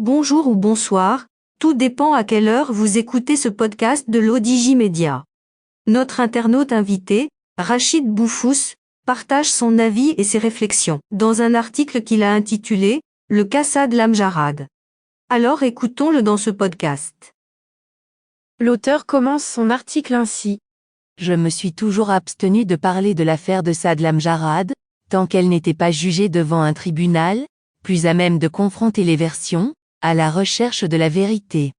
Bonjour ou bonsoir, tout dépend à quelle heure vous écoutez ce podcast de l'ODJ Média. Notre internaute invité, Rachid Boufous, partage son avis et ses réflexions dans un article qu'il a intitulé « Le Cassad Lamjarad ». Alors écoutons-le dans ce podcast. L'auteur commence son article ainsi. Je me suis toujours abstenu de parler de l'affaire de Saad Lamjarad, tant qu'elle n'était pas jugée devant un tribunal, plus à même de confronter les versions, à la recherche de la vérité.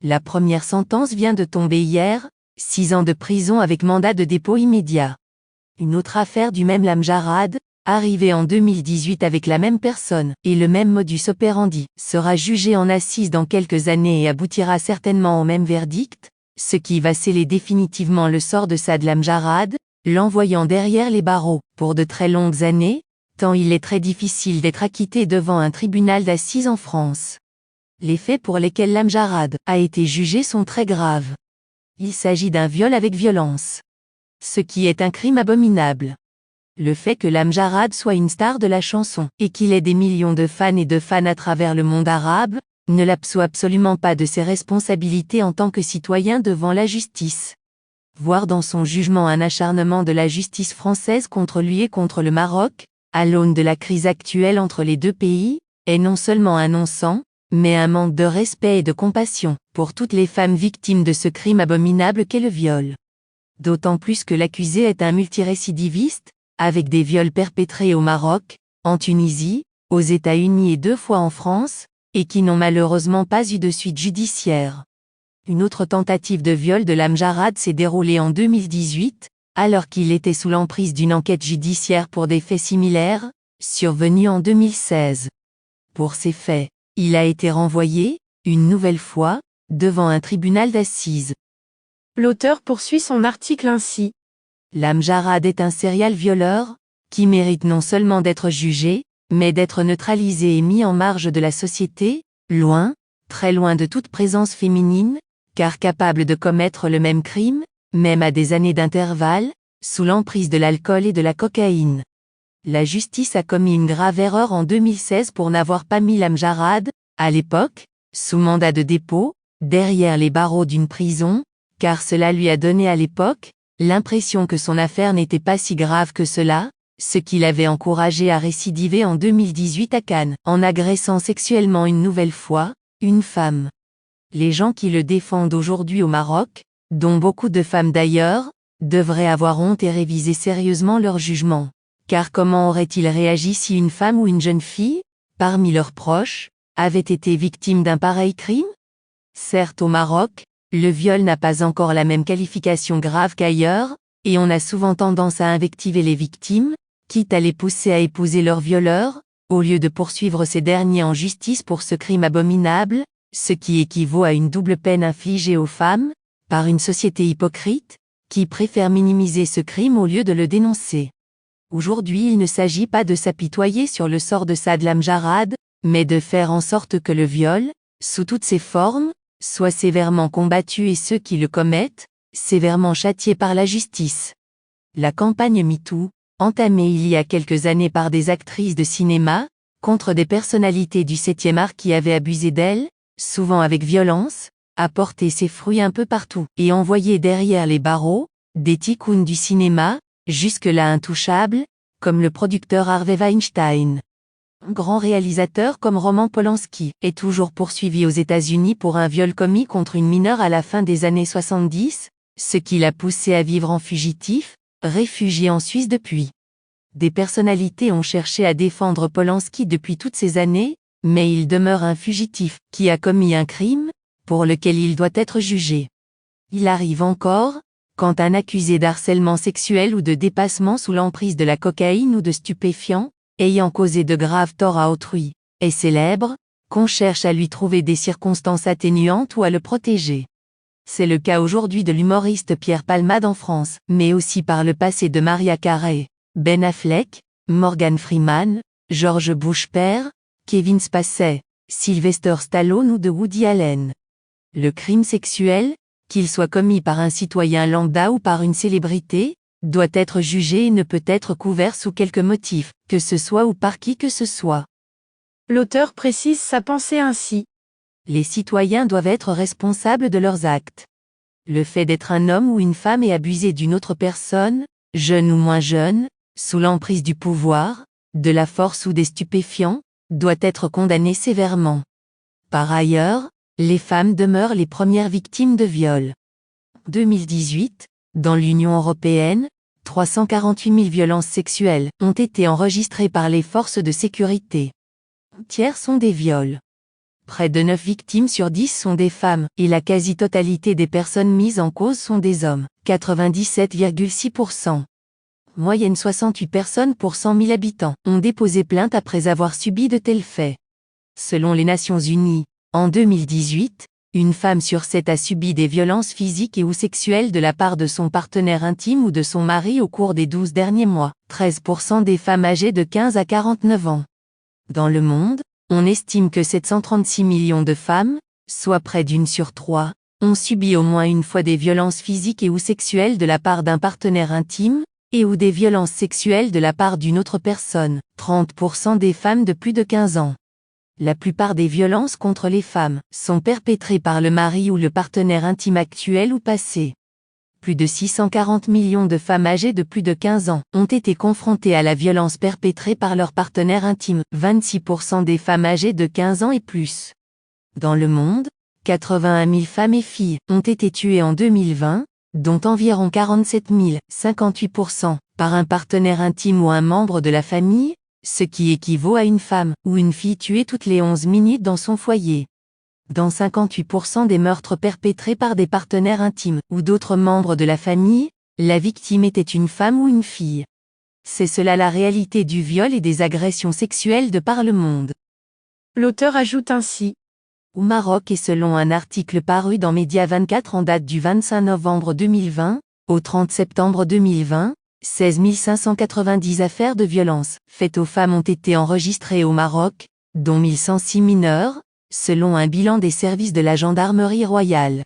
La première sentence vient de tomber hier, 6 ans de prison avec mandat de dépôt immédiat. Une autre affaire du même Lamjarad, arrivée en 2018 avec la même personne et le même modus operandi, sera jugée en assises dans quelques années et aboutira certainement au même verdict, ce qui va sceller définitivement le sort de Saad Lamjarad, l'envoyant derrière les barreaux pour de très longues années, tant il est très difficile d'être acquitté devant un tribunal d'assises en France. Les faits pour lesquels Lamjarad a été jugé sont très graves. Il s'agit d'un viol avec violence. Ce qui est un crime abominable. Le fait que Lamjarad soit une star de la chanson et qu'il ait des millions de fans et de fans à travers le monde arabe, ne l'absout absolument pas de ses responsabilités en tant que citoyen devant la justice. Voir dans son jugement un acharnement de la justice française contre lui et contre le Maroc, à l'aune de la crise actuelle entre les deux pays, est non seulement un non-sens, mais un manque de respect et de compassion pour toutes les femmes victimes de ce crime abominable qu'est le viol. D'autant plus que l'accusé est un multirécidiviste, avec des viols perpétrés au Maroc, en Tunisie, aux États-Unis et 2 fois en France, et qui n'ont malheureusement pas eu de suite judiciaire. Une autre tentative de viol de Lamjarad s'est déroulée en 2018, alors qu'il était sous l'emprise d'une enquête judiciaire pour des faits similaires, survenus en 2016. Pour ces faits, il a été renvoyé, une nouvelle fois, devant un tribunal d'assises. L'auteur poursuit son article ainsi. Lamjarad est un serial violeur, qui mérite non seulement d'être jugé, mais d'être neutralisé et mis en marge de la société, loin, très loin de toute présence féminine, car capable de commettre le même crime, même à des années d'intervalle, sous l'emprise de l'alcool et de la cocaïne. La justice a commis une grave erreur en 2016 pour n'avoir pas mis Lamjarad, à l'époque, sous mandat de dépôt, derrière les barreaux d'une prison, car cela lui a donné à l'époque, l'impression que son affaire n'était pas si grave que cela, ce qui l'avait encouragé à récidiver en 2018 à Cannes, en agressant sexuellement une nouvelle fois, une femme. Les gens qui le défendent aujourd'hui au Maroc, dont beaucoup de femmes d'ailleurs, devraient avoir honte et réviser sérieusement leur jugement. Car comment aurait-il réagi si une femme ou une jeune fille, parmi leurs proches, avait été victime d'un pareil crime? Certes au Maroc, le viol n'a pas encore la même qualification grave qu'ailleurs, et on a souvent tendance à invectiver les victimes, quitte à les pousser à épouser leur violeur, au lieu de poursuivre ces derniers en justice pour ce crime abominable, ce qui équivaut à une double peine infligée aux femmes, par une société hypocrite, qui préfère minimiser ce crime au lieu de le dénoncer. Aujourd'hui il ne s'agit pas de s'apitoyer sur le sort de Saad Lamjarad, mais de faire en sorte que le viol, sous toutes ses formes, soit sévèrement combattu et ceux qui le commettent, sévèrement châtiés par la justice. La campagne MeToo, entamée il y a quelques années par des actrices de cinéma, contre des personnalités du 7e art qui avaient abusé d'elles, souvent avec violence, a porté ses fruits un peu partout et envoyé derrière les barreaux, des ticounes du cinéma, jusque-là intouchables, comme le producteur Harvey Weinstein. Un grand réalisateur comme Roman Polanski est toujours poursuivi aux États-Unis pour un viol commis contre une mineure à la fin des années 70, ce qui l'a poussé à vivre en fugitif, réfugié en Suisse depuis. Des personnalités ont cherché à défendre Polanski depuis toutes ces années, mais il demeure un fugitif qui a commis un crime, pour lequel il doit être jugé. Il arrive encore, quand un accusé d'harcèlement sexuel ou de dépassement sous l'emprise de la cocaïne ou de stupéfiants, ayant causé de graves torts à autrui, est célèbre, qu'on cherche à lui trouver des circonstances atténuantes ou à le protéger. C'est le cas aujourd'hui de l'humoriste Pierre Palmade en France, mais aussi par le passé de Mariah Carey, Ben Affleck, Morgan Freeman, George Bush père, Kevin Spacey, Sylvester Stallone ou de Woody Allen. Le crime sexuel, qu'il soit commis par un citoyen lambda ou par une célébrité, doit être jugé et ne peut être couvert sous quelque motif, que ce soit ou par qui que ce soit. L'auteur précise sa pensée ainsi. Les citoyens doivent être responsables de leurs actes. Le fait d'être un homme ou une femme et abuser d'une autre personne, jeune ou moins jeune, sous l'emprise du pouvoir, de la force ou des stupéfiants, doit être condamné sévèrement. Par ailleurs, les femmes demeurent les premières victimes de viol. 2018, dans l'Union européenne, 348 000 violences sexuelles ont été enregistrées par les forces de sécurité. Un tiers sont des viols. Près de 9 victimes sur 10 sont des femmes, et la quasi-totalité des personnes mises en cause sont des hommes, 97,6%. Moyenne 68 personnes pour 100 000 habitants ont déposé plainte après avoir subi de tels faits. Selon les Nations Unies, en 2018, une femme sur 7 a subi des violences physiques et ou sexuelles de la part de son partenaire intime ou de son mari au cours des 12 derniers mois, 13% des femmes âgées de 15 à 49 ans. Dans le monde, on estime que 736 millions de femmes, soit près d'une sur 3, ont subi au moins une fois des violences physiques et ou sexuelles de la part d'un partenaire intime, et ou des violences sexuelles de la part d'une autre personne, 30% des femmes de plus de 15 ans. La plupart des violences contre les femmes sont perpétrées par le mari ou le partenaire intime actuel ou passé. Plus de 640 millions de femmes âgées de plus de 15 ans ont été confrontées à la violence perpétrée par leur partenaire intime, 26% des femmes âgées de 15 ans et plus. Dans le monde, 81 000 femmes et filles ont été tuées en 2020, dont environ 47 000, 58%, par un partenaire intime ou un membre de la famille, ce qui équivaut à une femme ou une fille tuée toutes les 11 minutes dans son foyer. Dans 58% des meurtres perpétrés par des partenaires intimes ou d'autres membres de la famille, la victime était une femme ou une fille. C'est cela la réalité du viol et des agressions sexuelles de par le monde. L'auteur ajoute ainsi. Au Maroc et selon un article paru dans Média 24 en date du 25 novembre 2020, au 30 septembre 2020, 16 590 affaires de violence faites aux femmes ont été enregistrées au Maroc, dont 1106 mineurs, selon un bilan des services de la gendarmerie royale.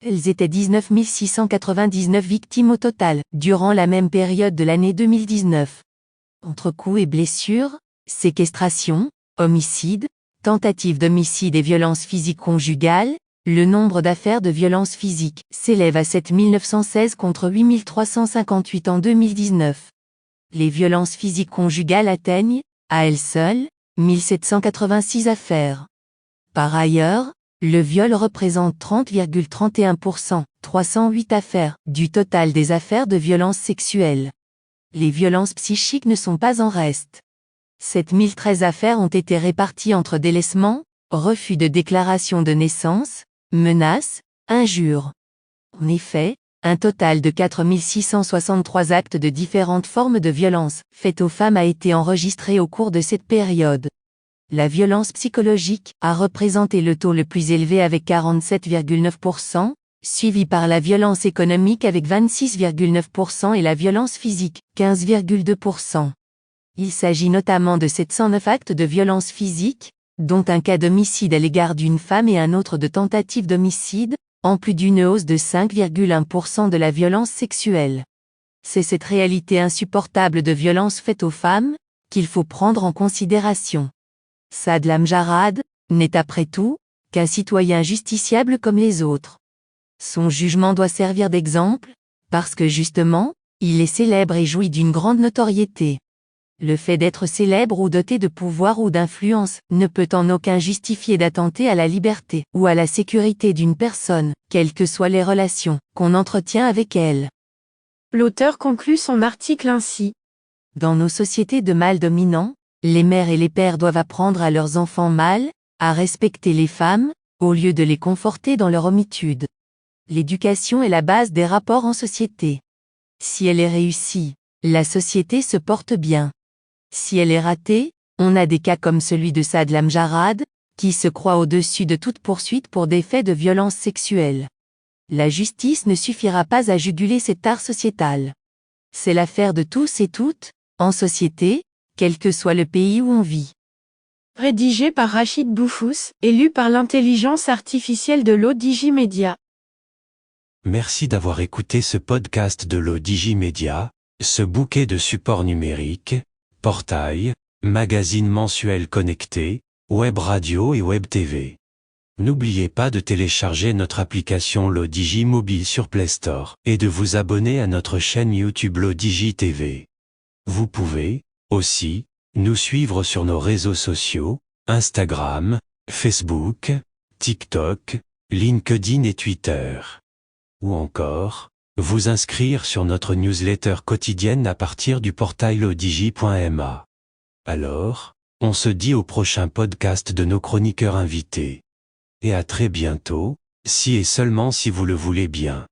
Elles étaient 19 699 victimes au total, durant la même période de l'année 2019. Entre coups et blessures, séquestration, homicide, tentative d'homicide et violences physiques conjugales, le nombre d'affaires de violences physiques s'élève à 7 916 contre 8 358 en 2019. Les violences physiques conjugales atteignent, à elles seules, 1786 affaires. Par ailleurs, le viol représente 30,31%, 308 affaires, du total des affaires de violences sexuelles. Les violences psychiques ne sont pas en reste. 7013 affaires ont été réparties entre délaissement, refus de déclaration de naissance, menaces, injures. En effet, un total de 4663 actes de différentes formes de violence faites aux femmes a été enregistré au cours de cette période. La violence psychologique a représenté le taux le plus élevé avec 47,9%, suivi par la violence économique avec 26,9% et la violence physique, 15,2%. Il s'agit notamment de 709 actes de violence physique, dont un cas d'homicide à l'égard d'une femme et un autre de tentative d'homicide, en plus d'une hausse de 5,1% de la violence sexuelle. C'est cette réalité insupportable de violence faite aux femmes, qu'il faut prendre en considération. Saad Lamjarad n'est après tout qu'un citoyen justiciable comme les autres. Son jugement doit servir d'exemple, parce que justement, il est célèbre et jouit d'une grande notoriété. Le fait d'être célèbre ou doté de pouvoir ou d'influence ne peut en aucun justifier d'attenter à la liberté ou à la sécurité d'une personne, quelles que soient les relations qu'on entretient avec elle. L'auteur conclut son article ainsi. Dans nos sociétés de mâles dominants, les mères et les pères doivent apprendre à leurs enfants mâles à respecter les femmes, au lieu de les conforter dans leur homitude. L'éducation est la base des rapports en société. Si elle est réussie, la société se porte bien. Si elle est ratée, on a des cas comme celui de Saad Lamjarad, qui se croit au-dessus de toute poursuite pour des faits de violence sexuelle. La justice ne suffira pas à juguler cet art sociétal. C'est l'affaire de tous et toutes, en société, quel que soit le pays où on vit. Rédigé par Rachid Boufous, et lu par l'intelligence artificielle de l'Odigimédia. Merci d'avoir écouté ce podcast de l'Odigimédia, ce bouquet de supports numériques, portail, magazine mensuel connecté, web radio et web TV. N'oubliez pas de télécharger notre application Lodigi Mobile sur Play Store et de vous abonner à notre chaîne YouTube Lodigi TV. Vous pouvez, aussi, nous suivre sur nos réseaux sociaux, Instagram, Facebook, TikTok, LinkedIn et Twitter. Ou encore, vous inscrire sur notre newsletter quotidienne à partir du portail lodigi.ma. Alors, on se dit au prochain podcast de nos chroniqueurs invités. Et à très bientôt, si et seulement si vous le voulez bien.